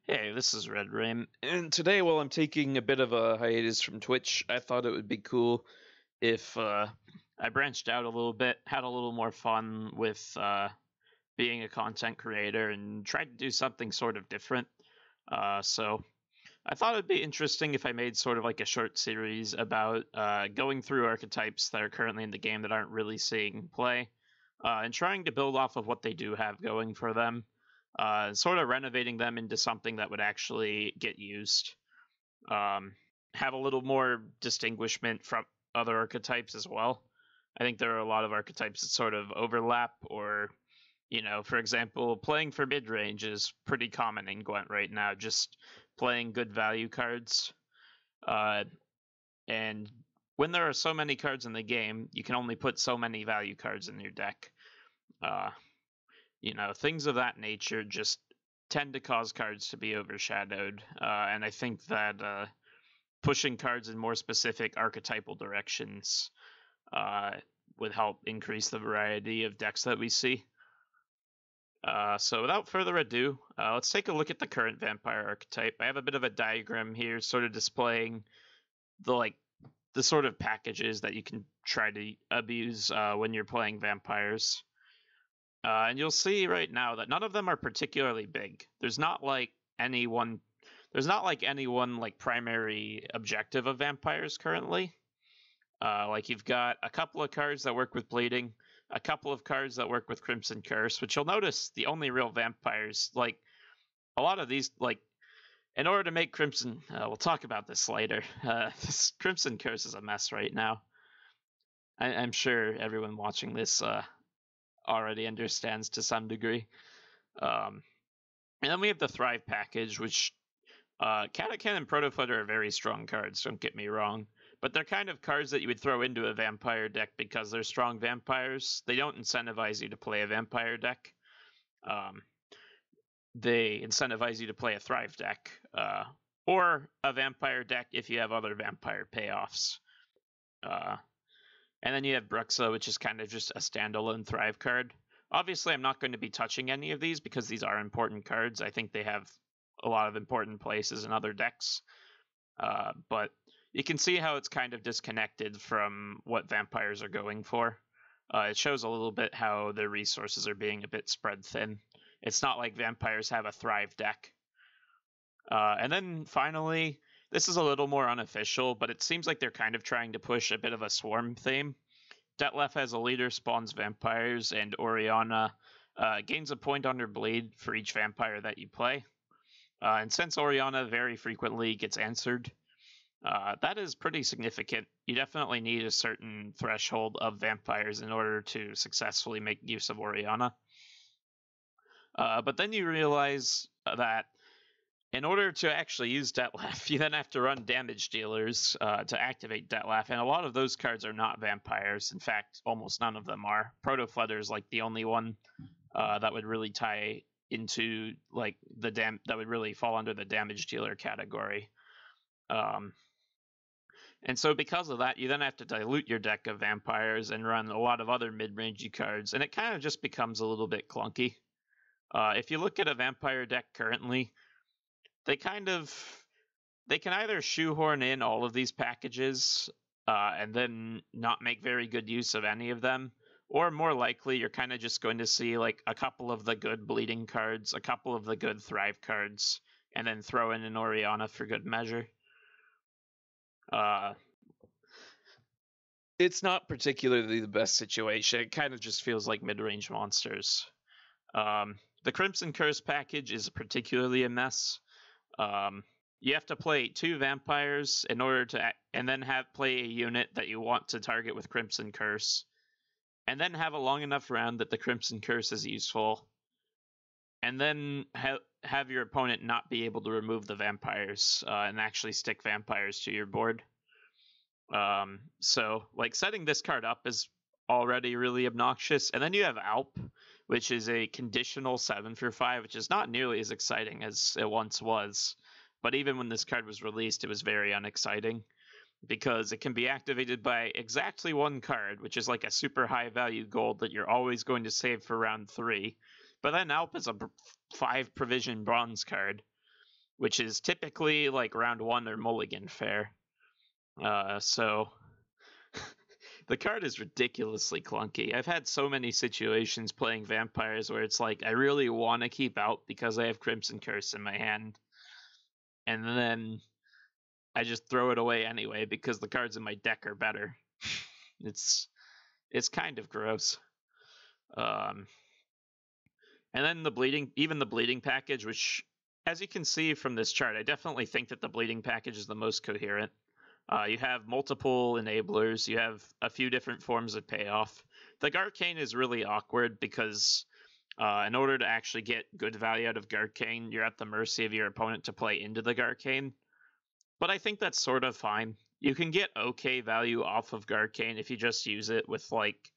Hey, this is Redrame, and today, while I'm taking a bit of a hiatus from Twitch, I thought it would be cool if I branched out a little bit, had a little more fun with being a content creator, and tried to do something sort of different. So I thought it'd be interesting if I made sort of like a short series about going through archetypes that are currently in the game that aren't really seeing play, and trying to build off of what they do have going for them. Sort of renovating them into something that would actually get used. Have a little more distinguishment from other archetypes as well. I think there are a lot of archetypes that sort of overlap, or, for example, playing for mid range is pretty common in Gwent right now, just playing good value cards. And when there are so many cards in the game, you can only put so many value cards in your deck. Things of that nature just tend to cause cards to be overshadowed. And I think that pushing cards in more specific archetypal directions would help increase the variety of decks that we see. So without further ado, let's take a look at the current vampire archetype. I have a bit of a diagram here sort of displaying the sort of packages that you can try to abuse when you're playing vampires. And you'll see right now that none of them are particularly big. There's not like any one primary objective of vampires currently. You've got a couple of cards that work with bleeding, a couple of cards that work with Crimson Curse, which you'll notice the only real vampires, a lot of these, in order to make Crimson, we'll talk about this later. This Crimson Curse is a mess right now. I'm sure everyone watching this already understands to some degree. And then we have the Thrive package, which Catachan and Protofooter are very strong cards, don't get me wrong, but they're kind of cards that you would throw into a vampire deck because they're strong vampires. They don't incentivize you to play a vampire deck. They incentivize you to play a Thrive deck, or a vampire deck if you have other vampire payoffs. And then you have Bruxa, which is kind of just a standalone Thrive card. Obviously, I'm not going to be touching any of these because these are important cards. I think they have a lot of important places in other decks. But you can see how it's kind of disconnected from what vampires are going for. It shows a little bit how their resources are being a bit spread thin. It's not like vampires have a Thrive deck. And then finally, this is a little more unofficial, but it seems like they're kind of trying to push a bit of a swarm theme. Detlef as a leader spawns vampires, and Oriana gains a point on her bleed for each vampire that you play. And since Oriana very frequently gets answered, that is pretty significant. You definitely need a certain threshold of vampires in order to successfully make use of Oriana. But then you realize that in order to actually use Detlef, you then have to run damage dealers to activate Detlef, and a lot of those cards are not vampires. In fact, almost none of them are. Protoflutter is the only one that would really tie into that would really fall under the damage dealer category. And so because of that, you then have to dilute your deck of vampires and run a lot of other mid-rangey cards, and it kind of just becomes a little bit clunky. If you look at a vampire deck currently, they can either shoehorn in all of these packages and then not make very good use of any of them, or more likely you're kind of just going to see a couple of the good bleeding cards, a couple of the good Thrive cards, and then throw in an Oriana for good measure. It's not particularly the best situation. It kind of just feels like mid-range monsters. The Crimson Curse package is particularly a mess. You have to play 2 vampires in order to, and then play a unit that you want to target with Crimson Curse, and then have a long enough round that the Crimson Curse is useful, and then have your opponent not be able to remove the vampires and actually stick vampires to your board. So setting this card up is already really obnoxious, and then you have Alp, which is a conditional 7 for 5, which is not nearly as exciting as it once was. But even when this card was released, it was very unexciting, because it can be activated by exactly 1 card, which is a super high value gold that you're always going to save for round 3. But then Alp is a 5 provision bronze card, which is typically like round 1 or mulligan fare. So the card is ridiculously clunky. I've had so many situations playing vampires where it's like I really want to keep out because I have Crimson Curse in my hand, and then I just throw it away anyway because the cards in my deck are better. It's kind of gross. And then the bleeding package, which, as you can see from this chart, I definitely think that the bleeding package is the most coherent. You have multiple enablers. You have a few different forms of payoff. The Garcane is really awkward because in order to actually get good value out of Garcane, you're at the mercy of your opponent to play into the Garcane. But I think that's sort of fine. You can get okay value off of Garcane if you just use it with like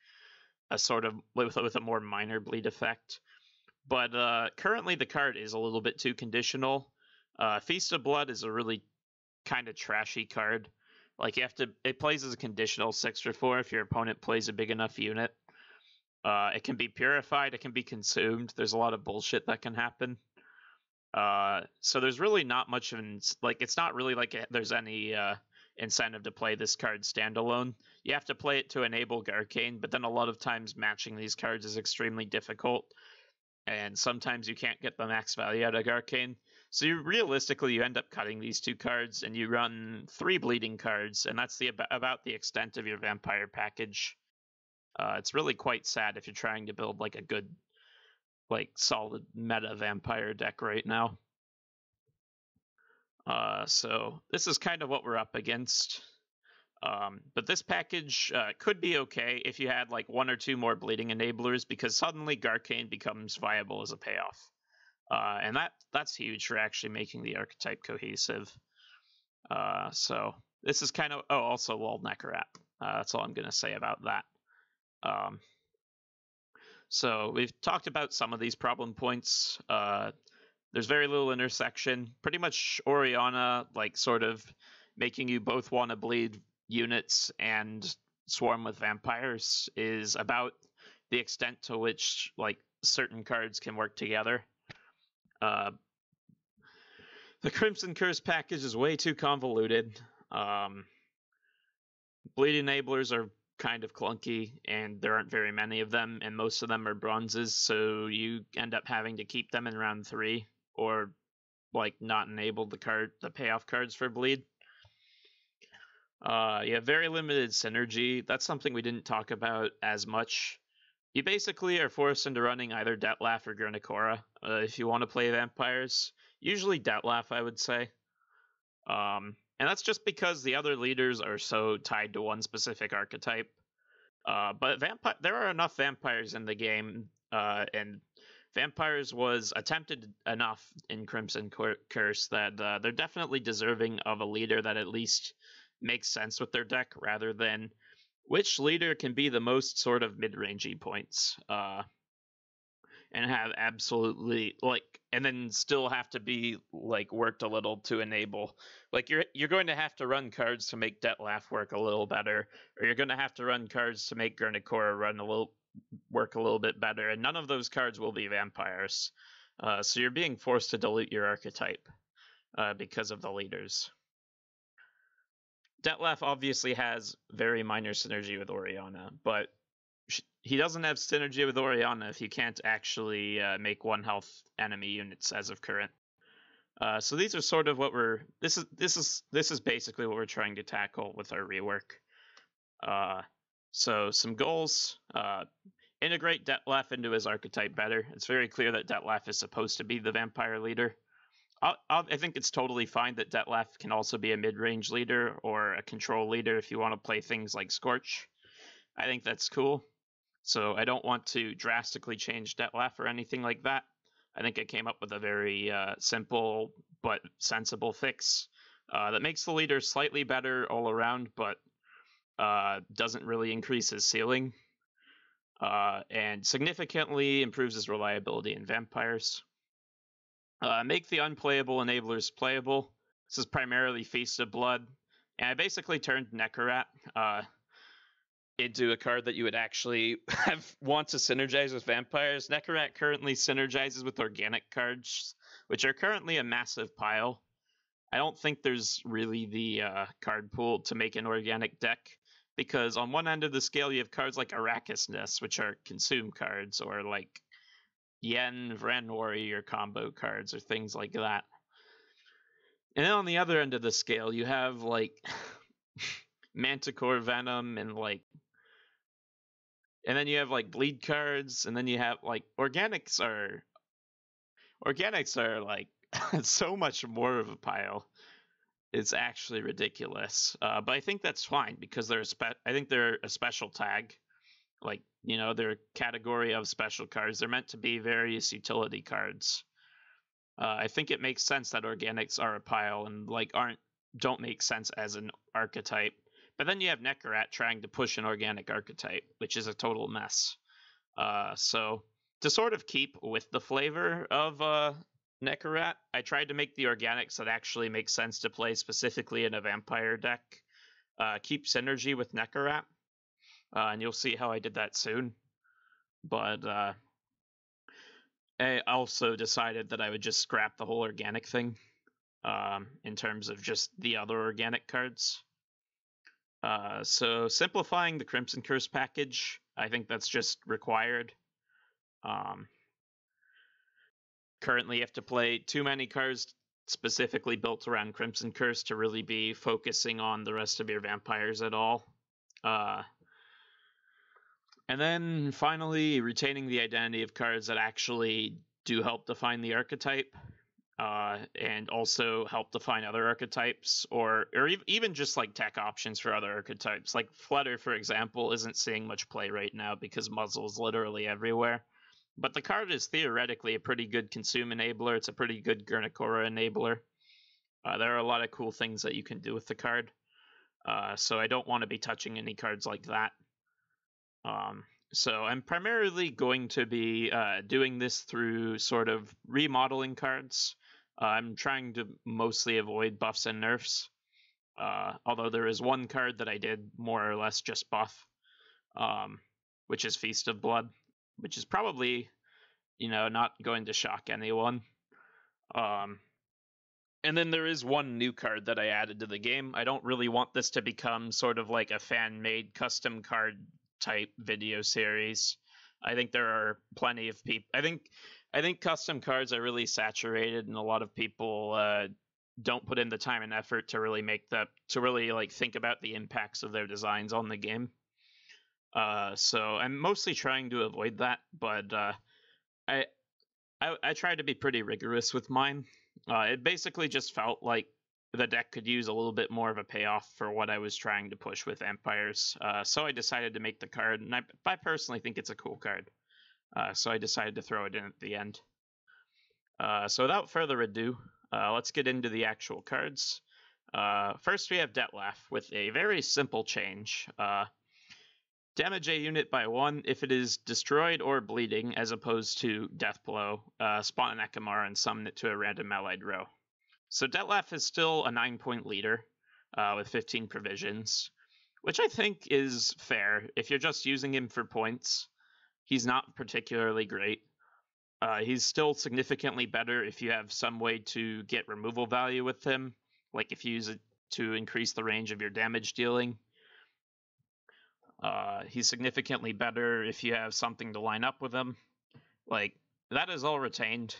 a sort of with a more minor bleed effect. But currently the card is a little bit too conditional. Feast of Blood is a really kind of trashy card. Like it plays as a conditional 6/4 if your opponent plays a big enough unit. It can be purified, it can be consumed. There's a lot of bullshit that can happen. So there's really not much of it's not really like there's any incentive to play this card standalone. You have to play it to enable Garcane, but then a lot of times matching these cards is extremely difficult, and sometimes you can't get the max value out of Garcane. So realistically, you end up cutting these 2 cards, and you run 3 bleeding cards, and that's about the extent of your vampire package. It's really quite sad if you're trying to build like a good, like solid meta vampire deck right now. So this is kind of what we're up against. But this package could be okay if you had like 1 or 2 more bleeding enablers, because suddenly Garcane becomes viable as a payoff. And that's huge for actually making the archetype cohesive. So this is kind of also Lull Necrorat. That's all I'm going to say about that. So we've talked about some of these problem points. There's very little intersection. Pretty much Oriana, like, sort of making you both want to bleed units and swarm with vampires is about the extent to which, like, certain cards can work together. The Crimson Curse package is way too convoluted. Bleed enablers are kind of clunky, and there aren't very many of them, and most of them are bronzes, so you end up having to keep them in round 3, or like not enable the payoff cards for bleed. You have very limited synergy. That's something we didn't talk about as much. You basically are forced into running either Detlef or Gurnikora if you want to play vampires. Usually Detlef, I would say. And that's just because the other leaders are so tied to one specific archetype. But there are enough vampires in the game, and vampires was attempted enough in Crimson Curse that they're definitely deserving of a leader that at least makes sense with their deck, rather than which leader can be the most sort of mid-rangey points, and have absolutely, like, and then still have to be like worked a little to enable. Like, you're going to have to run cards to make Detlef work a little better, or you're going to have to run cards to make Gurnikora work a little bit better, and none of those cards will be vampires. So you're being forced to dilute your archetype because of the leaders. Detlef obviously has very minor synergy with Oriana, but he doesn't have synergy with Oriana if you can't actually make 1 health enemy units as of current. So these are sort of what this is basically what we're trying to tackle with our rework. So some goals: integrate Detlef into his archetype better. It's very clear that Detlef is supposed to be the vampire leader. I think it's totally fine that Detlef can also be a mid-range leader or a control leader if you want to play things like Scorch. I think that's cool. So I don't want to drastically change Detlef or anything like that. I think I came up with a very simple but sensible fix that makes the leader slightly better all around, but doesn't really increase his ceiling, and significantly improves his reliability in vampires. Make the unplayable enablers playable. This is primarily Feast of Blood, and I basically turned Necrorat into a card that you would actually want to synergize with vampires. Necrorat currently synergizes with organic cards which are currently a massive pile. I don't think there's really the card pool to make an organic deck, because on one end of the scale you have cards like Arrakis Nest, which are consume cards, or like Yen Vren Warrior combo cards, or things like that. And then on the other end of the scale you have like Manticore Venom, and then you have like bleed cards, and then you have like organics are like so much more of a pile. It's actually ridiculous. But I think that's fine, because they're a special tag. Like, you know, they're a category of special cards. They're meant to be various utility cards. I think it makes sense that organics are a pile and like don't make sense as an archetype. But then you have Necrorat trying to push an organic archetype, which is a total mess. So to sort of keep with the flavor of Necrorat, I tried to make the organics that actually make sense to play specifically in a vampire deck keep synergy with Necrorat, and you'll see how I did that soon. But I also decided that I would just scrap the whole organic thing in terms of just the other organic cards. So simplifying the Crimson Curse package, I think that's just required. Currently, you have to play too many cards specifically built around Crimson Curse to really be focusing on the rest of your vampires at all. And then finally, retaining the identity of cards that actually do help define the archetype, and also help define other archetypes, or even just like tech options for other archetypes. Like Flutter, for example, isn't seeing much play right now because Muzzle is literally everywhere. But the card is theoretically a pretty good consume enabler. It's a pretty good Gurnikora enabler. There are a lot of cool things that you can do with the card. So I don't want to be touching any cards like that. So I'm primarily going to be doing this through sort of remodeling cards. I'm trying to mostly avoid buffs and nerfs. Although there is one card that I did more or less just buff, which is Feast of Blood, which is probably, not going to shock anyone. And then there is one new card that I added to the game. I don't really want this to become sort of like a fan-made custom card type video series. I think there are plenty of people. I think custom cards are really saturated, and a lot of people don't put in the time and effort to really think about the impacts of their designs on the game. So I'm mostly trying to avoid that, but I tried to be pretty rigorous with mine. It basically just felt like the deck could use a little bit more of a payoff for what I was trying to push with vampires. So I decided to make the card, and I personally think it's a cool card. So I decided to throw it in at the end. So without further ado, let's get into the actual cards. First we have Dettlaff with a very simple change. Damage a unit by 1 if it is destroyed or bleeding, as opposed to Death Blow. Spawn an Ekimara and summon it to a random allied row. So Dettlaff is still a 9-point leader with 15 provisions, which I think is fair. If you're just using him for points, he's not particularly great. He's still significantly better if you have some way to get removal value with him, like if you use it to increase the range of your damage dealing. He's significantly better if you have something to line up with him. Like, that is all retained.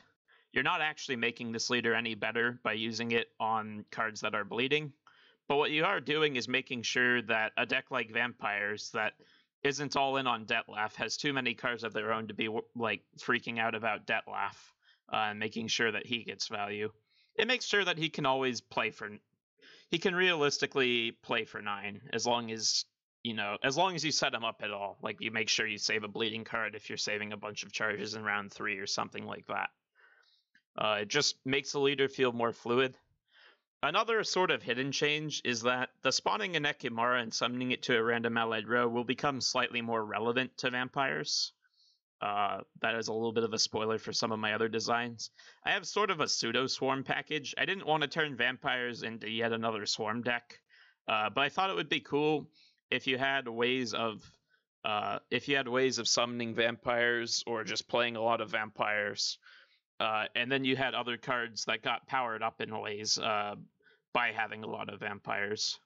You're not actually making this leader any better by using it on cards that are bleeding, but what you are doing is making sure that a deck like Vampires that isn't all in on Dettlaff has too many cards of their own to be like freaking out about Dettlaff, and making sure that he gets value. It makes sure that he can always he can realistically play for 9, as long as you set him up at all. Like, you make sure you save a bleeding card if you're saving a bunch of charges in round 3 or something like that. It just makes the leader feel more fluid. Another sort of hidden change is that the spawning an Ekimara and summoning it to a random allied row will become slightly more relevant to vampires. That is a little bit of a spoiler for some of my other designs. I have sort of a pseudo-swarm package. I didn't want to turn vampires into yet another swarm deck, but I thought it would be cool if you had ways of summoning vampires or just playing a lot of vampires And then you had other cards that got powered up in ways by having a lot of vampires,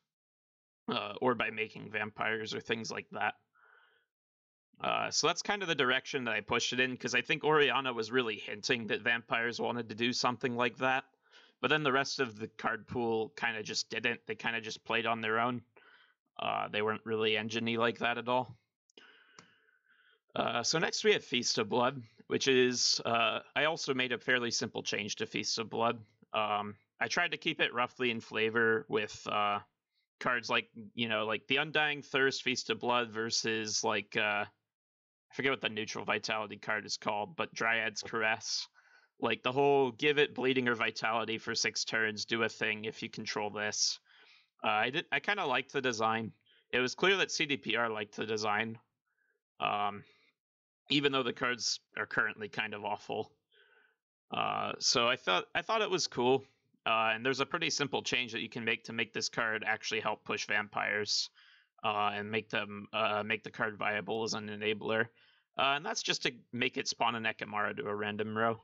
or by making vampires or things like that. So that's kind of the direction that I pushed it in, because I think Oriana was really hinting that vampires wanted to do something like that. But then the rest of the card pool kind of just didn't. They kind of just played on their own. They weren't really engine-y like that at all. So next we have Feast of Blood, which is, I also made a fairly simple change to Feast of Blood. I tried to keep it roughly in flavor with cards like, like the Undying Thirst, Feast of Blood versus like, I forget what the neutral vitality card is called, but Dryad's Caress. Like the whole give it bleeding or vitality for 6 turns, do a thing if you control this. I kind of liked the design. It was clear that CDPR liked the design, even though the cards are currently kind of awful. So I thought it was cool. And there's a pretty simple change that you can make to make this card actually help push vampires, and make the card viable as an enabler. And that's just to make it spawn an Ekimara to a random row,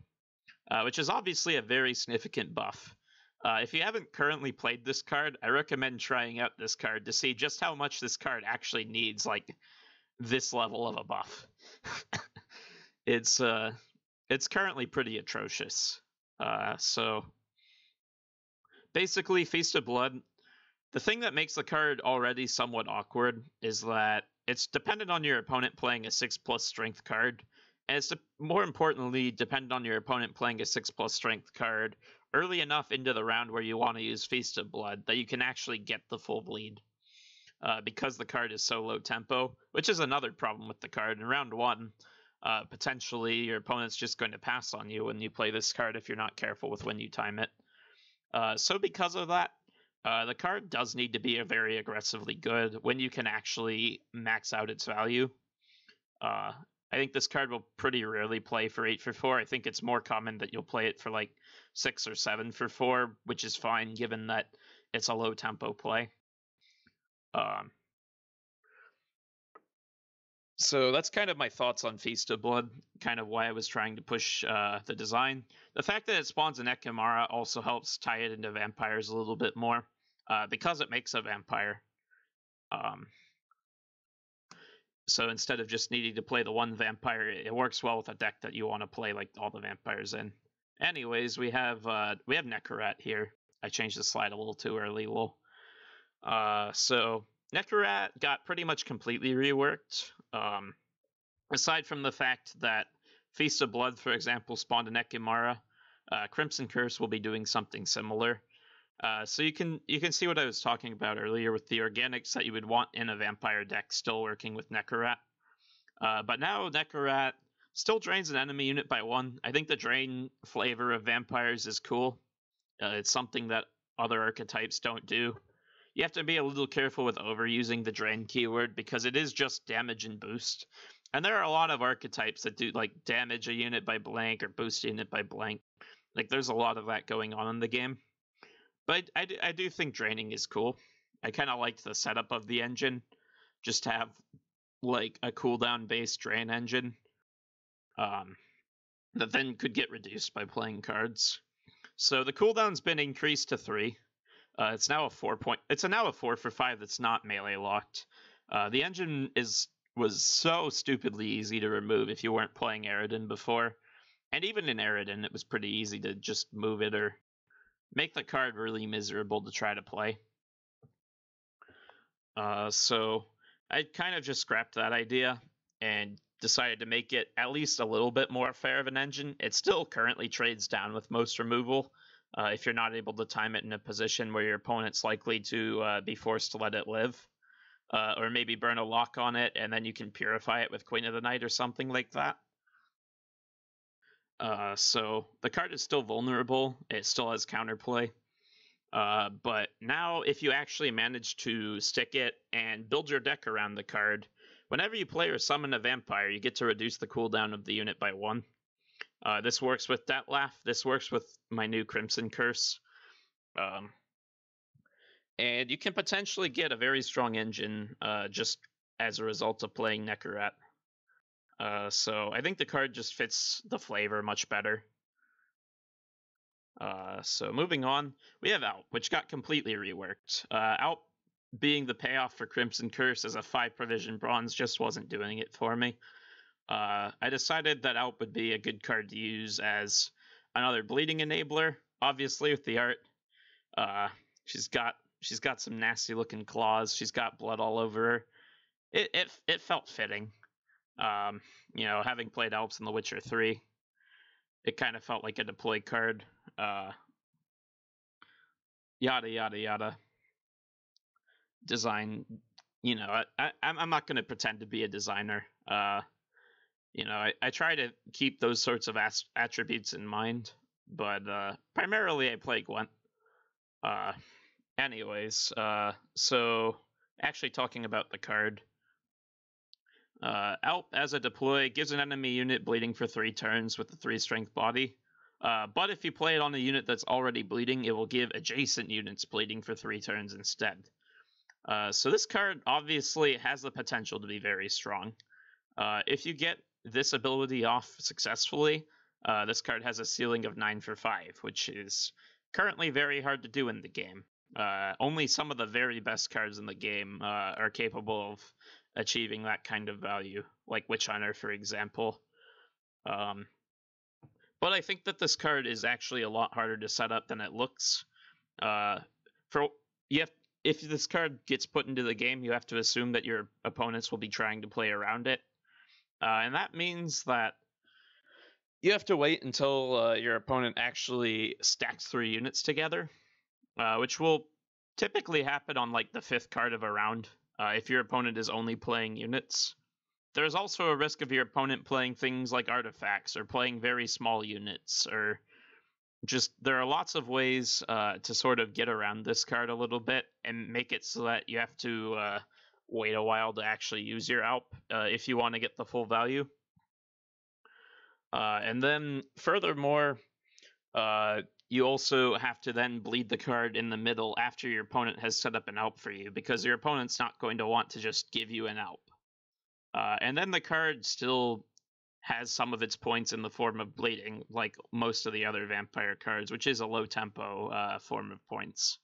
which is obviously a very significant buff. If you haven't currently played this card, I recommend trying out this card to see just how much this card actually needs, like, this level of a buff. It's currently pretty atrocious. So basically, Feast of Blood, the thing that makes the card already somewhat awkward is that it's dependent on your opponent playing a 6+ strength card, and it's more importantly dependent on your opponent playing a 6+ strength card early enough into the round where you want to use Feast of Blood that you can actually get the full bleed, because the card is so low tempo, which is another problem with the card. In round 1, potentially your opponent's just going to pass on you when you play this card if you're not careful with when you time it. So because of that, the card does need to be very aggressively good when you can actually max out its value. I think this card will pretty rarely play for 8 for 4. I think it's more common that you'll play it for like 6 or 7 for 4, which is fine given that it's a low tempo play. So that's kind of my thoughts on Feast of Blood, kind of why I was trying to push the design. The fact that it spawns an Ekimara also helps tie it into vampires a little bit more, because it makes a vampire. So instead of just needing to play the one vampire, it works well with a deck that you want to play like all the vampires in. Anyways, we have Necarat here. I changed the slide a little too early, lol. So Necarat got pretty much completely reworked. Aside from the fact that Feast of Blood, for example, spawned an Ekimara, Crimson Curse will be doing something similar. So you can see what I was talking about earlier with the organics that you would want in a vampire deck still working with Necarat. But now Necarat still drains an enemy unit by 1. I think the drain flavor of vampires is cool. It's something that other archetypes don't do. You have to be a little careful with overusing the drain keyword because it is just damage and boost. And there are a lot of archetypes that do like damage a unit by blank or boost a unit by blank. Like there's a lot of that going on in the game. But I do think draining is cool. I kind of liked the setup of the engine, just to have like a cooldown based drain engine that then could get reduced by playing cards. So the cooldown's been increased to 3. It's now a 4 for 5 that's not melee locked. The engine was so stupidly easy to remove if you weren't playing Eridan before, and even in Eridan it was pretty easy to just move it or make the card really miserable to try to play. So I kind of just scrapped that idea and decided to make it at least a little bit more fair of an engine. It still currently trades down with most removal, if you're not able to time it in a position where your opponent's likely to be forced to let it live. Or maybe burn a lock on it, and then you can purify it with Queen of the Night or something like that. So the card is still vulnerable. It still has counterplay. But now if you actually manage to stick it and build your deck around the card, whenever you play or summon a vampire, you get to reduce the cooldown of the unit by 1. This works with Dettlaff. This works with my new Crimson Curse. And you can potentially get a very strong engine just as a result of playing Necarat. So I think the card just fits the flavor much better. So moving on, we have Alp, which got completely reworked. Alp being the payoff for Crimson Curse as a 5 provision bronze just wasn't doing it for me. I decided that Alp would be a good card to use as another bleeding enabler. Obviously, with the art, she's got some nasty looking claws. She's got blood all over her. It felt fitting. You know, having played Alps in The Witcher 3, it kind of felt like a deploy card. Yada yada yada. Design, you know, I'm not going to pretend to be a designer. You know, I try to keep those sorts of attributes in mind, but primarily I play Gwent. Anyways, so actually talking about the card, Alp as a deploy gives an enemy unit bleeding for 3 turns with a 3 strength body. But if you play it on a unit that's already bleeding, it will give adjacent units bleeding for 3 turns instead. So this card obviously has the potential to be very strong. If you get this ability off successfully, this card has a ceiling of 9 for 5, which is currently very hard to do in the game. Only some of the very best cards in the game are capable of achieving that kind of value, like Witch Hunter, for example. But I think that this card is actually a lot harder to set up than it looks. If this card gets put into the game, you have to assume that your opponents will be trying to play around it. And that means that you have to wait until your opponent actually stacks 3 units together, which will typically happen on like the 5th card of a round, if your opponent is only playing units. There's also a risk of your opponent playing things like artifacts or playing very small units, or just there are lots of ways to sort of get around this card a little bit and make it so that you have to wait a while to actually use your Alp if you want to get the full value. And then furthermore, you also have to then bleed the card in the middle after your opponent has set up an Alp for you, because your opponent's not going to want to just give you an Alp. And then the card still has some of its points in the form of bleeding, like most of the other vampire cards, which is a low tempo form of points.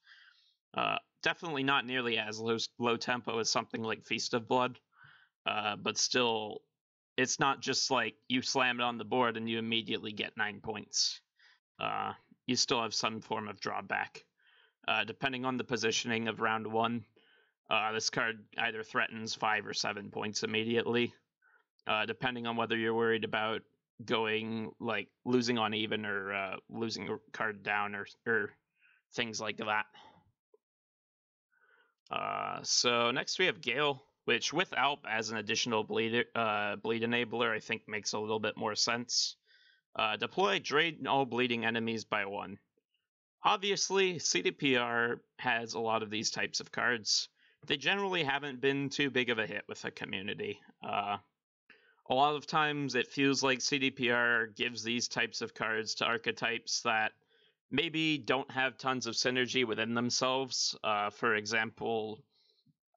Definitely not nearly as low tempo as something like Feast of Blood, but still, it's not just like you slam it on the board and you immediately get 9 points. You still have some form of drawback. Depending on the positioning of round 1, this card either threatens 5 or 7 points immediately, depending on whether you're worried about going like losing on even or losing a card down or things like that. So next we have Gale, which with Alp as an additional bleed enabler, I think makes a little bit more sense. Deploy drain all bleeding enemies by 1. Obviously, CDPR has a lot of these types of cards. They generally haven't been too big of a hit with the community. A lot of times it feels like CDPR gives these types of cards to archetypes that maybe don't have tons of synergy within themselves. For example,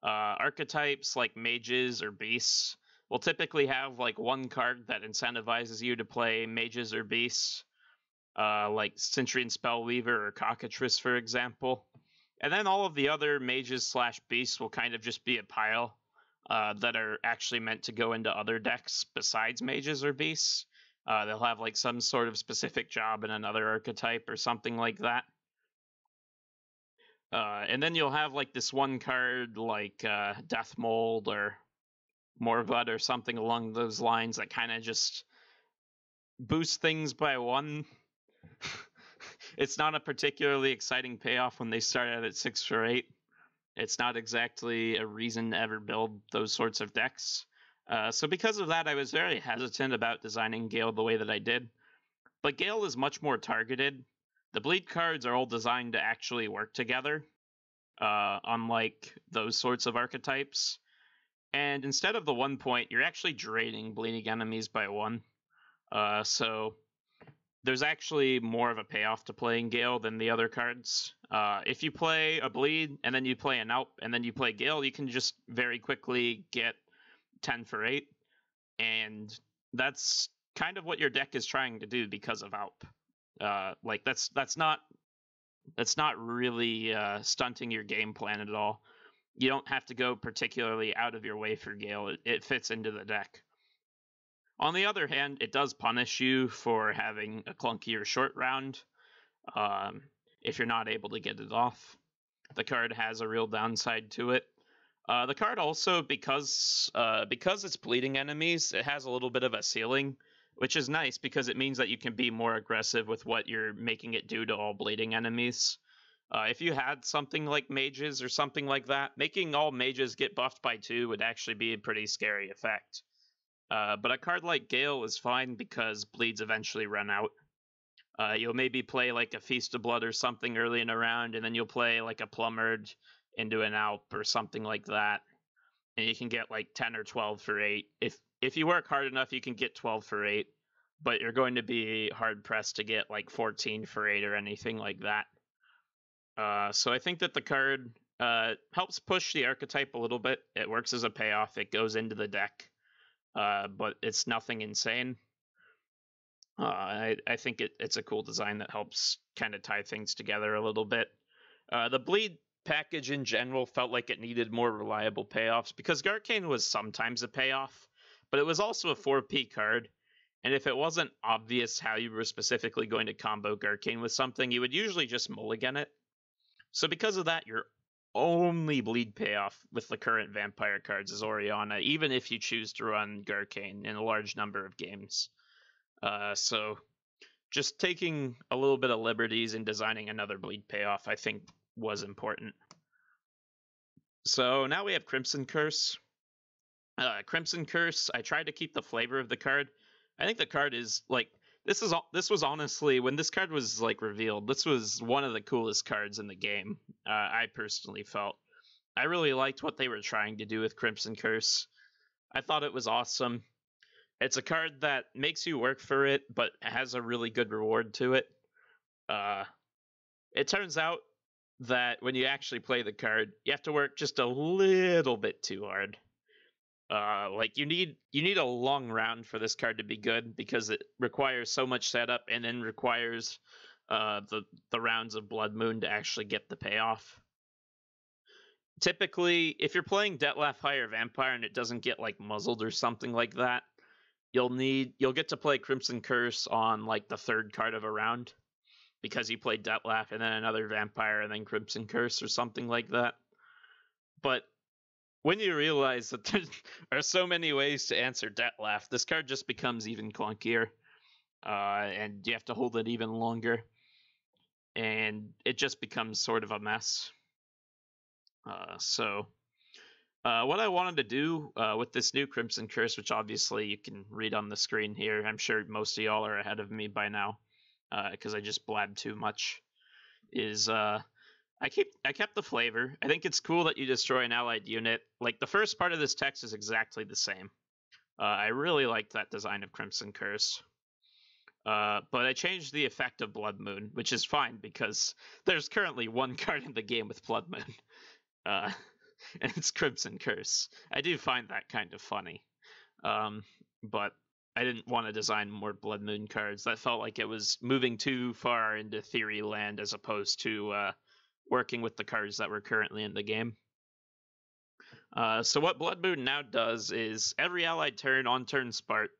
archetypes like mages or beasts will typically have like one card that incentivizes you to play mages or beasts, like Centurion Spellweaver or Cockatrice, for example. And then all of the other mages / beasts will kind of just be a pile that are actually meant to go into other decks besides mages or beasts. They'll have like some sort of specific job in another archetype or something like that. And then you'll have like this one card like Death Mold or Morvad or something along those lines that kind of just boosts things by 1. It's not a particularly exciting payoff when they start out at 6 for 8. It's not exactly a reason to ever build those sorts of decks. So because of that, I was very hesitant about designing Gale the way that I did. But Gale is much more targeted. The bleed cards are all designed to actually work together, unlike those sorts of archetypes. And instead of the 1 point, you're actually draining bleeding enemies by 1. So there's actually more of a payoff to playing Gale than the other cards. If you play a bleed, and then you play an Alp, and then you play Gale, you can just very quickly get 10 for 8. And that's kind of what your deck is trying to do because of Alp. Like that's not really stunting your game plan at all. You don't have to go particularly out of your way for Gale. It fits into the deck. On the other hand, it does punish you for having a clunkier short round if you're not able to get it off. The card has a real downside to it. The card also, because it's bleeding enemies, it has a little bit of a ceiling, which is nice because it means that you can be more aggressive with what you're making it do to all bleeding enemies. If you had something like mages or something like that, making all mages get buffed by 2 would actually be a pretty scary effect. But a card like Gale is fine because bleeds eventually run out. You'll maybe play like a Feast of Blood or something early in a round, and then you'll play like a Plumbered into an Alp or something like that, and you can get like 10 or 12 for 8. If you work hard enough, you can get 12 for 8, but you're going to be hard pressed to get like 14 for 8 or anything like that. So I think that the card helps push the archetype a little bit. It works as a payoff. It goes into the deck, but it's nothing insane. I think it's a cool design that helps kind of tie things together a little bit. The bleed package in general felt like it needed more reliable payoffs because Garcane was sometimes a payoff, but it was also a 4P card, and if it wasn't obvious how you were specifically going to combo Garcane with something, you would usually just mulligan it. So because of that, your only bleed payoff with the current vampire cards is Oriana, even if you choose to run Garcane in a large number of games. So just taking a little bit of liberties in designing another bleed payoff, I think, was important. So now we have Crimson Curse. Crimson Curse, I tried to keep the flavor of the card. I think the card is like, this was honestly, when this card was like revealed, this was one of the coolest cards in the game. I personally felt. I really liked what they were trying to do with Crimson Curse. I thought it was awesome. It's a card that makes you work for it, but has a really good reward to it. It turns out that when you actually play the card, you have to work just a little bit too hard. Like you need a long round for this card to be good because it requires so much setup and then requires the rounds of Blood Moon to actually get the payoff. Typically, if you're playing Dettlaff Higher Vampire and it doesn't get like muzzled or something like that, you'll get to play Crimson Curse on like the 3rd card of a round because you played Dettlaff and then another Vampire and then Crimson Curse or something like that. But when you realize that there are so many ways to answer Dettlaff, this card just becomes even clunkier, and you have to hold it even longer, and it just becomes sort of a mess. So what I wanted to do with this new Crimson Curse, which obviously you can read on the screen here, I'm sure most of y'all are ahead of me by now, because I just blabbed too much, is I kept the flavor. I think it's cool that you destroy an allied unit. Like, the first part of this text is exactly the same. I really liked that design of Crimson Curse. But I changed the effect of Blood Moon, which is fine because there's currently one card in the game with Blood Moon. And it's Crimson Curse. I do find that kind of funny. But I didn't want to design more Blood Moon cards. That felt like it was moving too far into theory land as opposed to working with the cards that were currently in the game. So what Blood Moon now does is every allied turn on turn start,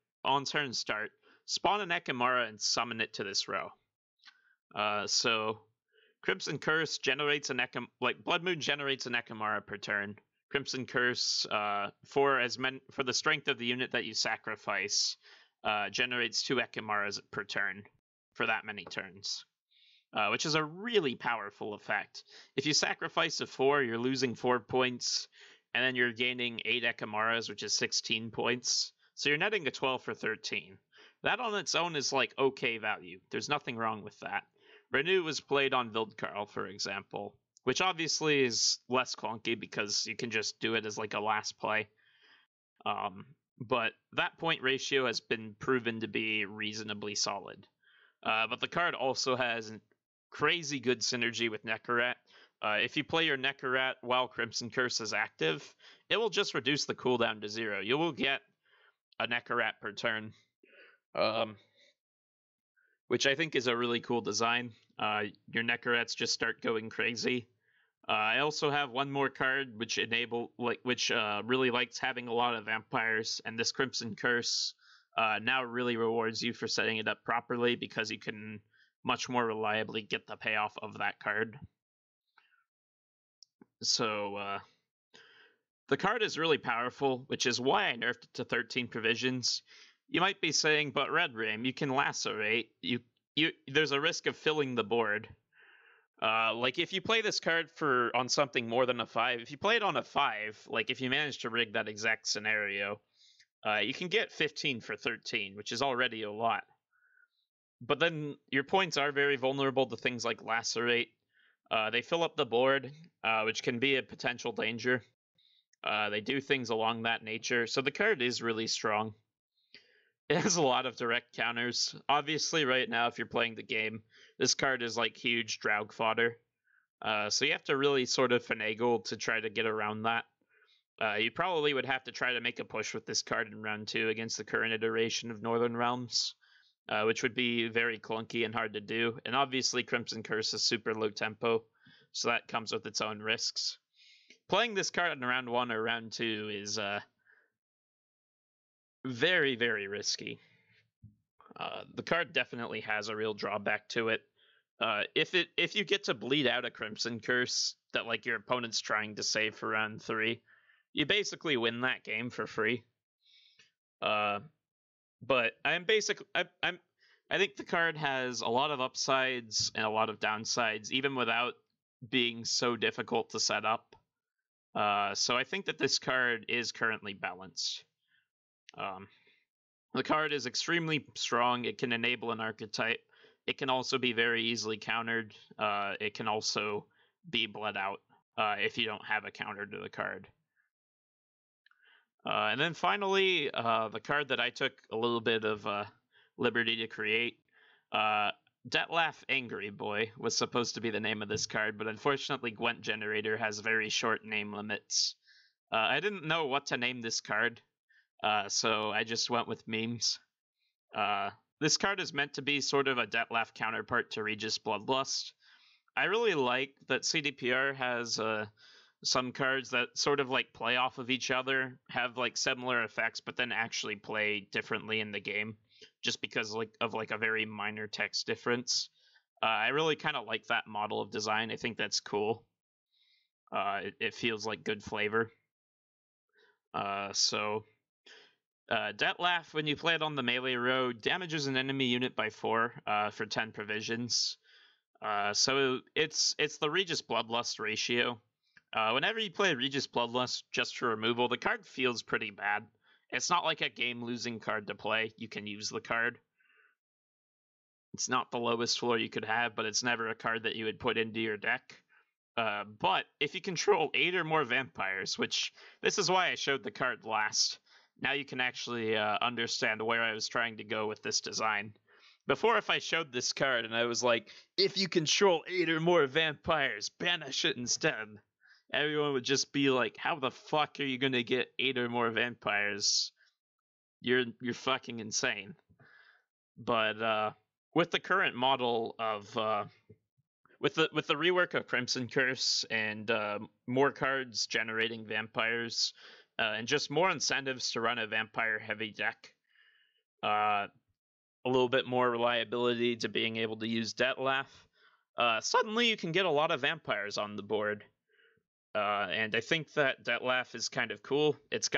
spawn an Ekimara and summon it to this row. So Crimson Curse generates Blood Moon generates an Ekimara per turn. Crimson Curse, for the strength of the unit that you sacrifice, generates 2 Ekimaras per turn for that many turns. Which is a really powerful effect. If you sacrifice a 4, you're losing 4 points, and then you're gaining 8 Ekimaras, which is 16 points. So you're netting a 12 for 13. That on its own is like okay value. There's nothing wrong with that. Renew was played on Vildkarl, for example, which obviously is less clunky because you can just do it as like a last play. But that point ratio has been proven to be reasonably solid. But the card also has crazy good synergy with Nekarat. If you play your Nekarat while Crimson Curse is active, it will just reduce the cooldown to 0. You will get a Nekarat per turn. which I think is a really cool design. Your Neckarets just start going crazy. I also have one more card which really likes having a lot of vampires, and this Crimson Curse now really rewards you for setting it up properly because you can much more reliably get the payoff of that card. So the card is really powerful, which is why I nerfed it to 13 provisions. You might be saying, but Redrame, you can lacerate. There's a risk of filling the board. Like if you play this card on something more than a 5, if you play it on a 5, like if you manage to rig that exact scenario, you can get 15 for 13, which is already a lot. But then your points are very vulnerable to things like lacerate. They fill up the board, which can be a potential danger. They do things along that nature, so the card is really strong. It has a lot of direct counters. Obviously, right now, if you're playing the game, this card is like huge Draug fodder. So you have to really sort of finagle to try to get around that. You probably would have to try to make a push with this card in round 2 against the current iteration of Northern Realms, which would be very clunky and hard to do. And obviously, Crimson Curse is super low tempo, so that comes with its own risks. Playing this card in round 1 or round 2 is very, very risky. The card definitely has a real drawback to it. If you get to bleed out a Crimson Curse that like your opponent's trying to save for round 3, you basically win that game for free. But I think the card has a lot of upsides and a lot of downsides, even without being so difficult to set up. So I think that this card is currently balanced. The card is extremely strong. It can enable an archetype. It can also be very easily countered. It can also be bled out if you don't have a counter to the card. And then finally, the card that I took a little bit of liberty to create, Detlef Angry Boy was supposed to be the name of this card, but unfortunately Gwent Generator has very short name limits. I didn't know what to name this card, so I just went with memes. This card is meant to be sort of a Detlef counterpart to Regis Bloodlust. I really like that CDPR has some cards that sort of like play off of each other, have like similar effects, but then actually play differently in the game, just because of a very minor text difference. I really kind of like that model of design. I think that's cool. It feels like good flavor. Detlef, when you play it on the melee row, damages an enemy unit by 4 for 10 provisions. So it's the Regis Bloodlust ratio. Whenever you play Regis Bloodlust just for removal, the card feels pretty bad. It's not like a game-losing card to play. You can use the card. It's not the lowest floor you could have, but it's never a card that you would put into your deck. But if you control 8 or more vampires, which this is why I showed the card last, now you can actually understand where I was trying to go with this design. Before, if I showed this card and I was like, if you control 8 or more vampires, banish it instead, everyone would just be like, how the fuck are you going to get 8 or more vampires? You're fucking insane. But with the current model of with the rework of Crimson Curse and more cards generating vampires, and just more incentives to run a vampire heavy deck, a little bit more reliability to being able to use Detlef, suddenly you can get a lot of vampires on the board. And I think that Detlef is kind of cool. It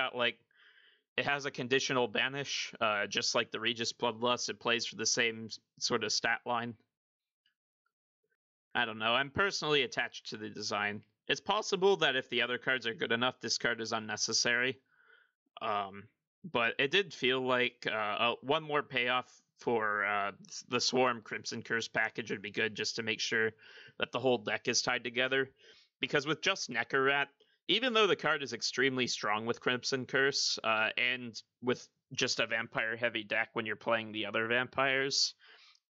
has a conditional banish, just like the Regis Bloodlust. It plays for the same sort of stat line. I don't know. I'm personally attached to the design. It's possible that if the other cards are good enough, this card is unnecessary. But it did feel like one more payoff for the Swarm Crimson Curse package would be good, just to make sure that the whole deck is tied together. Because with just Neckarat, even though the card is extremely strong with Crimson Curse, and with just a vampire-heavy deck when you're playing the other vampires,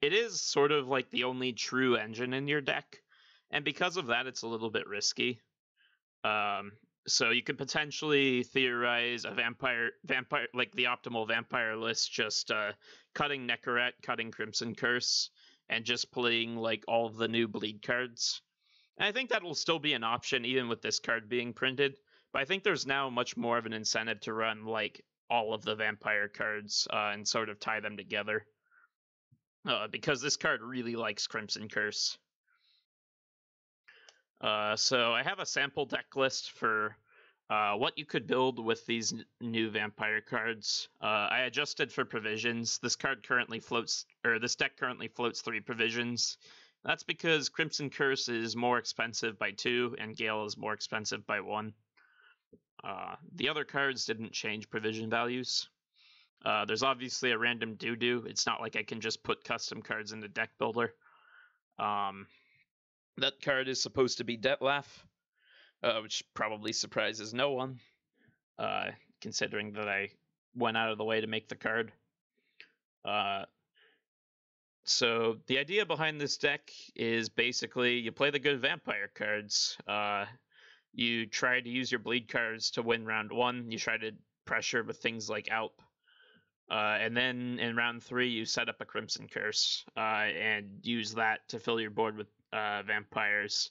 it is sort of like the only true engine in your deck. And because of that, it's a little bit risky. So you could potentially theorize a vampire like the optimal vampire list, just cutting Necaret, cutting Crimson Curse, and just playing like all of the new bleed cards. And I think that will still be an option even with this card being printed. But I think there's now much more of an incentive to run like all of the vampire cards and sort of tie them together. Because this card really likes Crimson Curse. So I have a sample deck list for what you could build with these new vampire cards. I adjusted for provisions. This deck currently floats 3 provisions. That's because Crimson Curse is more expensive by 2 and Gale is more expensive by 1. The other cards didn't change provision values. There's obviously a random doo-doo. It's not like I can just put custom cards in the deck builder. That card is supposed to be Detlef, which probably surprises no one, considering that I went out of the way to make the card. So the idea behind this deck is basically you play the good vampire cards. You try to use your bleed cards to win round 1. You try to pressure with things like Alp. And then in round 3, you set up a Crimson Curse and use that to fill your board with vampires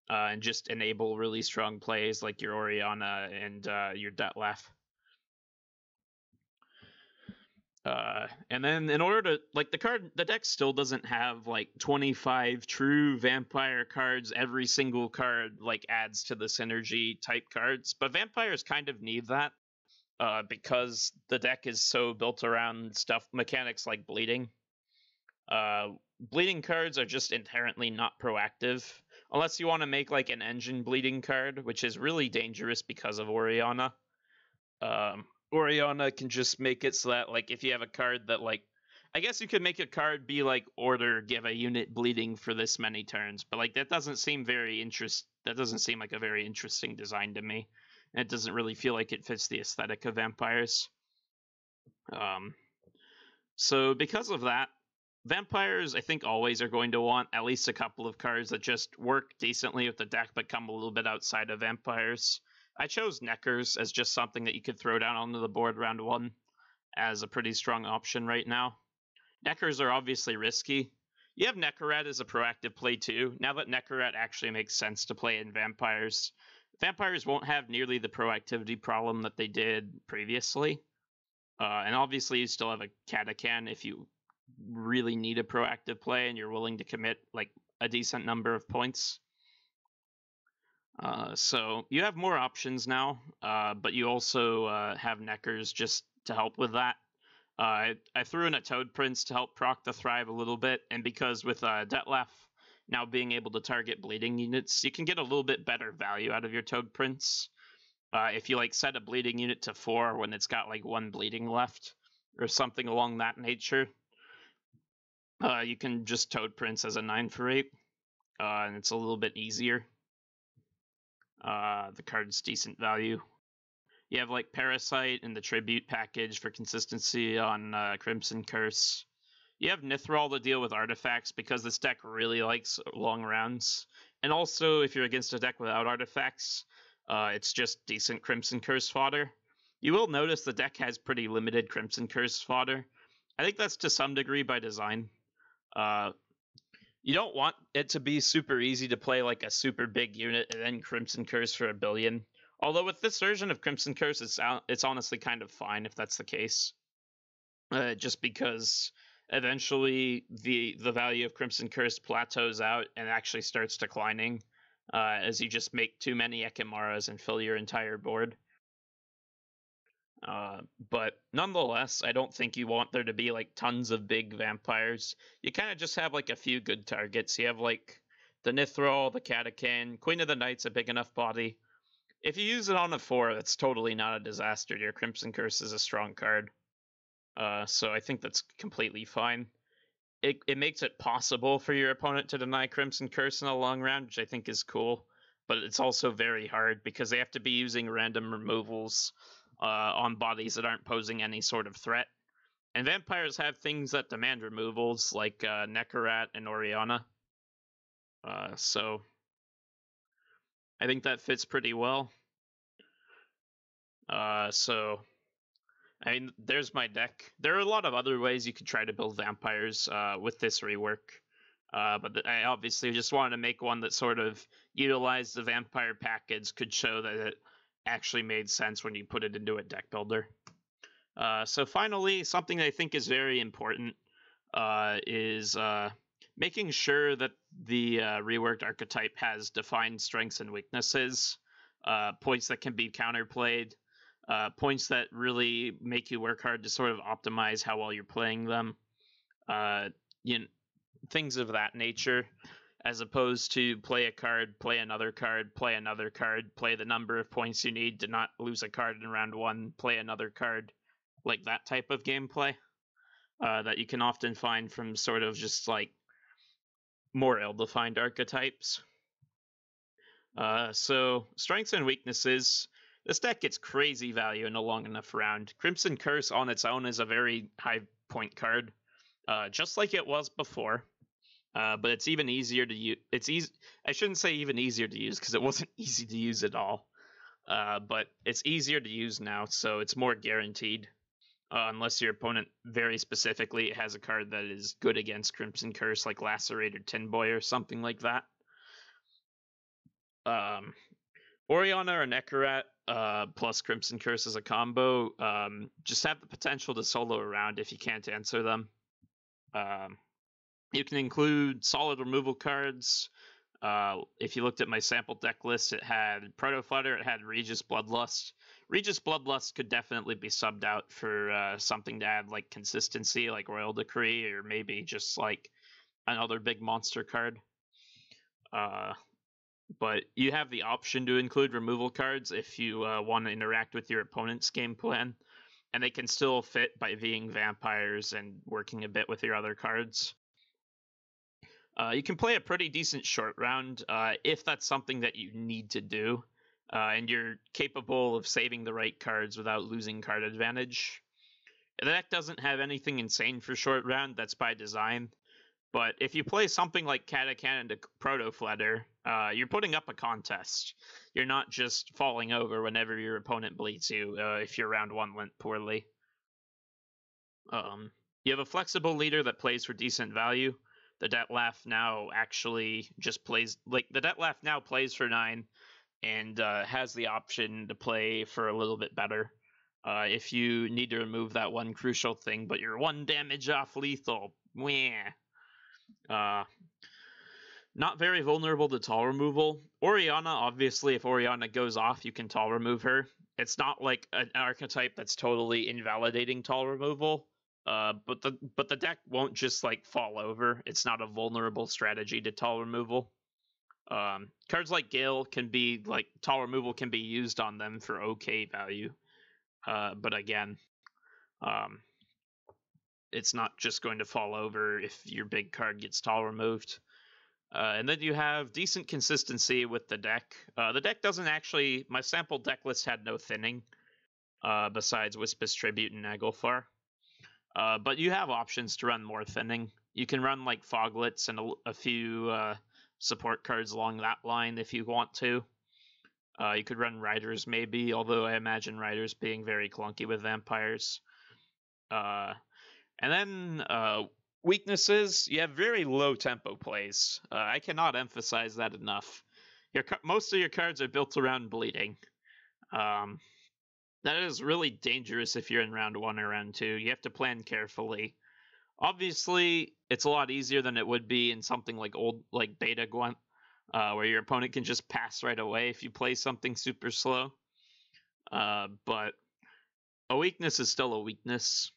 and just enable really strong plays like your Oriana and your Detlef. And then in order to the deck still doesn't have like 25 true vampire cards. Every single card like adds to the synergy type cards, but vampires kind of need that because the deck is so built around mechanics like bleeding. Bleeding cards are just inherently not proactive unless you want to make like an engine bleeding card, which is really dangerous because of Oriana. Oriana can just make it so that like if you have a card that like, I guess you could make a card be like order give a unit bleeding for this many turns, but like that doesn't seem like a very interesting design to me, and it doesn't really feel like it fits the aesthetic of vampires. So because of that, vampires I think always are going to want at least a couple of cards that just work decently with the deck but come a little bit outside of vampires. I chose Neckers as just something that you could throw down onto the board round 1 as a pretty strong option right now. Neckers are obviously risky. You have Necaret as a proactive play too. Now that Necaret actually makes sense to play in vampires, vampires won't have nearly the proactivity problem that they did previously. And obviously you still have a Catachan if you really need a proactive play and you're willing to commit like a decent number of points. So you have more options now, but you also have Neckers just to help with that. I threw in a Toad Prince to help proc the Thrive a little bit, and because with Detlef now being able to target bleeding units, you can get a little bit better value out of your Toad Prince. If you like set a bleeding unit to 4 when it's got like 1 bleeding left, or something along that nature, you can just Toad Prince as a 9 for 8, and it's a little bit easier. The card's decent value. You have like Parasite and the Tribute package for consistency on Crimson Curse. You have Nithral to deal with artifacts because this deck really likes long rounds. And also, if you're against a deck without artifacts, it's just decent Crimson Curse fodder. You will notice the deck has pretty limited Crimson Curse fodder. I think that's to some degree by design. You don't want it to be super easy to play like a super big unit and then Crimson Curse for 1 billion. Although with this version of Crimson Curse, it's honestly kind of fine if that's the case. Just because eventually the value of Crimson Curse plateaus out and actually starts declining as you just make too many Ekimaras and fill your entire board. But nonetheless, I don't think you want there to be like tons of big vampires. You kind of just have like a few good targets. You have like the Nithral, the Catachan, Queen of the Night's a big enough body. If you use it on a 4, that's totally not a disaster. Your Crimson Curse is a strong card. So I think that's completely fine. It makes it possible for your opponent to deny Crimson Curse in a long round, which I think is cool. But it's also very hard because they have to be using random removals on bodies that aren't posing any sort of threat. And vampires have things that demand removals, like Necaret and Oriana. So I think that fits pretty well. So, I mean, there's my deck. There are a lot of other ways you could try to build vampires with this rework. But I obviously just wanted to make one that sort of utilized the vampire package, could show that it actually made sense when you put it into a deck builder. So finally, something I think is very important is making sure that the reworked archetype has defined strengths and weaknesses, points that can be counterplayed, points that really make you work hard to sort of optimize how well you're playing them, things of that nature, as opposed to play a card, play another card, play another card, play the number of points you need to not lose a card in round one, play another card, like that type of gameplay that you can often find from sort of just like more ill-defined archetypes. So strengths and weaknesses. This deck gets crazy value in a long enough round. Crimson Curse on its own is a very high point card, just like it was before. But it's even easier to use. I shouldn't say even easier to use, because it wasn't easy to use at all. But it's easier to use now, so it's more guaranteed. Unless your opponent very specifically has a card that is good against Crimson Curse, like Lacerated Tin Boy or something like that. Orianna or Nekarat plus Crimson Curse as a combo just have the potential to solo around if you can't answer them. You can include solid removal cards. If you looked at my sample deck list, it had Proto Flutter, it had Regis Bloodlust. Regis Bloodlust could definitely be subbed out for something to add like consistency, like Royal Decree, or maybe just like another big monster card. But you have the option to include removal cards if you want to interact with your opponent's game plan, and they can still fit by being vampires and working a bit with your other cards. You can play a pretty decent short round if that's something that you need to do, and you're capable of saving the right cards without losing card advantage. The deck doesn't have anything insane for short round, that's by design. But if you play something like Catacan to Proto Flutter, you're putting up a contest. You're not just falling over whenever your opponent bleeds you if your round one went poorly. You have a flexible leader that plays for decent value. The Detlef now actually just plays, like, the Detlef now plays for 9 and has the option to play for a little bit better. If you need to remove that one crucial thing, but you're 1 damage off lethal. Meh. Not very vulnerable to tall removal. Orianna, obviously, if Orianna goes off, you can tall remove her. It's not like an archetype that's totally invalidating tall removal. But the deck won't just like fall over. It's not a vulnerable strategy to tall removal. Cards like Gale can be like, tall removal can be used on them for okay value. But again, it's not just going to fall over if your big card gets tall removed. And then you have decent consistency with the deck. The deck doesn't actually, my sample deck list had no thinning, besides Wispus Tribute and Naglfar. But you have options to run more thinning. You can run like Foglets and a few support cards along that line if you want to. You could run Riders maybe, although I imagine Riders being very clunky with vampires. And then weaknesses, you have very low tempo plays. I cannot emphasize that enough. Most of your cards are built around bleeding. That is really dangerous if you're in round 1 or round 2. You have to plan carefully. Obviously, it's a lot easier than it would be in something like Beta Gwent, where your opponent can just pass right away if you play something super slow. But a weakness is still a weakness.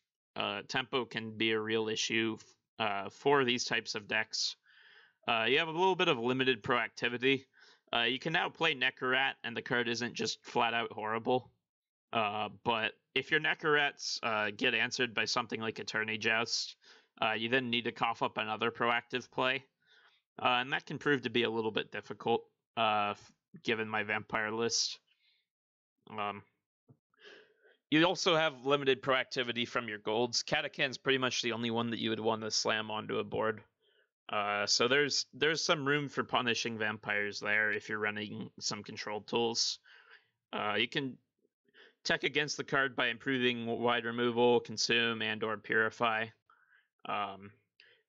Tempo can be a real issue for these types of decks. You have a little bit of limited proactivity. You can now play Nekarat, and the card isn't just flat out horrible. But if your Nekarats get answered by something like Attorney Joust, you then need to cough up another proactive play. And that can prove to be a little bit difficult, given my vampire list. You also have limited proactivity from your golds. Catacan's pretty much the only one that you would want to slam onto a board. So there's some room for punishing vampires there if you're running some control tools. Tech against the card by improving wide removal, consume, and or purify.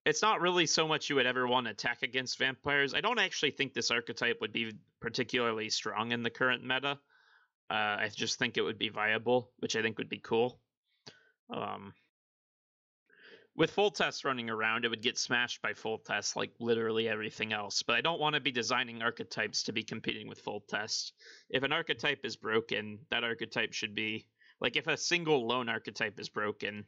It's not really so much you would ever want to attack against vampires. I don't actually think this archetype would be particularly strong in the current meta. I just think it would be viable, which I think would be cool. With full test running around, it would get smashed by full test like literally everything else. But I don't want to be designing archetypes to be competing with full test. If an archetype is broken, that archetype should be like if a single lone archetype is broken,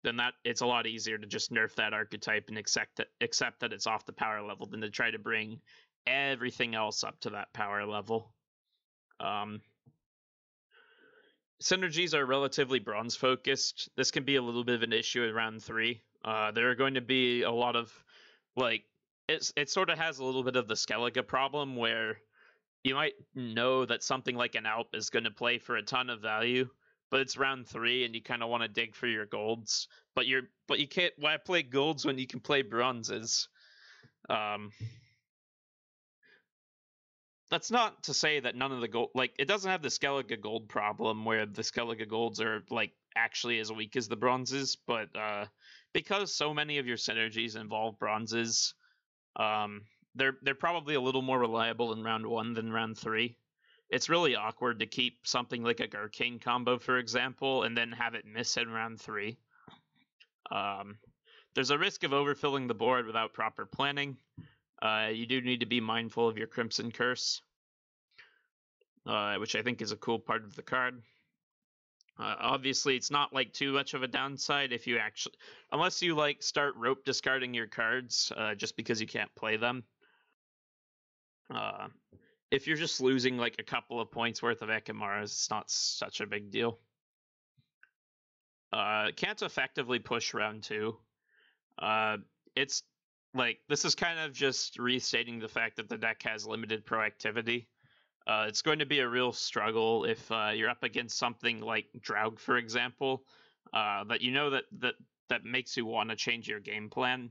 then it's a lot easier to just nerf that archetype and accept that it's off the power level than to try to bring everything else up to that power level. Synergies are relatively bronze focused. This can be a little bit of an issue in round 3. There are going to be a lot of like it sort of has a little bit of the Skellige problem where you might know that something like an Alp is going to play for a ton of value, but it's round 3 and you kind of want to dig for your golds, but you can't. Why play golds when you can play bronzes? That's not to say that none of the gold, like it doesn't have the Skellige gold problem where the Skellige golds are like actually as weak as the bronzes, but because so many of your synergies involve bronzes, they're probably a little more reliable in round 1 than round 3. It's really awkward to keep something like a Arcane combo, for example, and then have it miss in round 3. There's a risk of overfilling the board without proper planning. You do need to be mindful of your Crimson Curse, which I think is a cool part of the card. Obviously, it's not like too much of a downside if you actually, unless you like start rope discarding your cards just because you can't play them. If you're just losing like a couple of points worth of Ekamaras, it's not such a big deal. Can't effectively push round 2. It's like this is kind of just restating the fact that the deck has limited proactivity. It's going to be a real struggle if you're up against something like Draug, for example, that you know that makes you want to change your game plan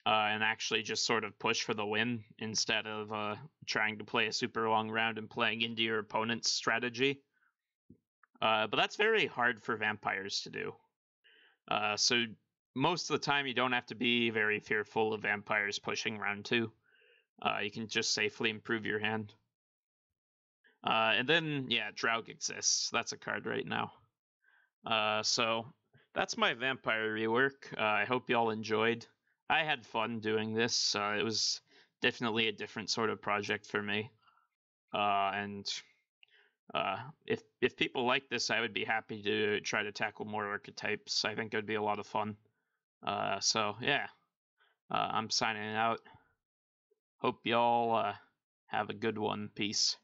and actually just sort of push for the win instead of trying to play a super long round and playing into your opponent's strategy. But that's very hard for vampires to do. So most of the time, you don't have to be very fearful of vampires pushing round 2. You can just safely improve your hand. And then, yeah, Draug exists. That's a card right now. So that's my vampire rework. I hope y'all enjoyed. I had fun doing this. It was definitely a different sort of project for me. And if people like this, I would be happy to try to tackle more archetypes. I think it would be a lot of fun. So yeah, I'm signing out. Hope y'all have a good one. Peace.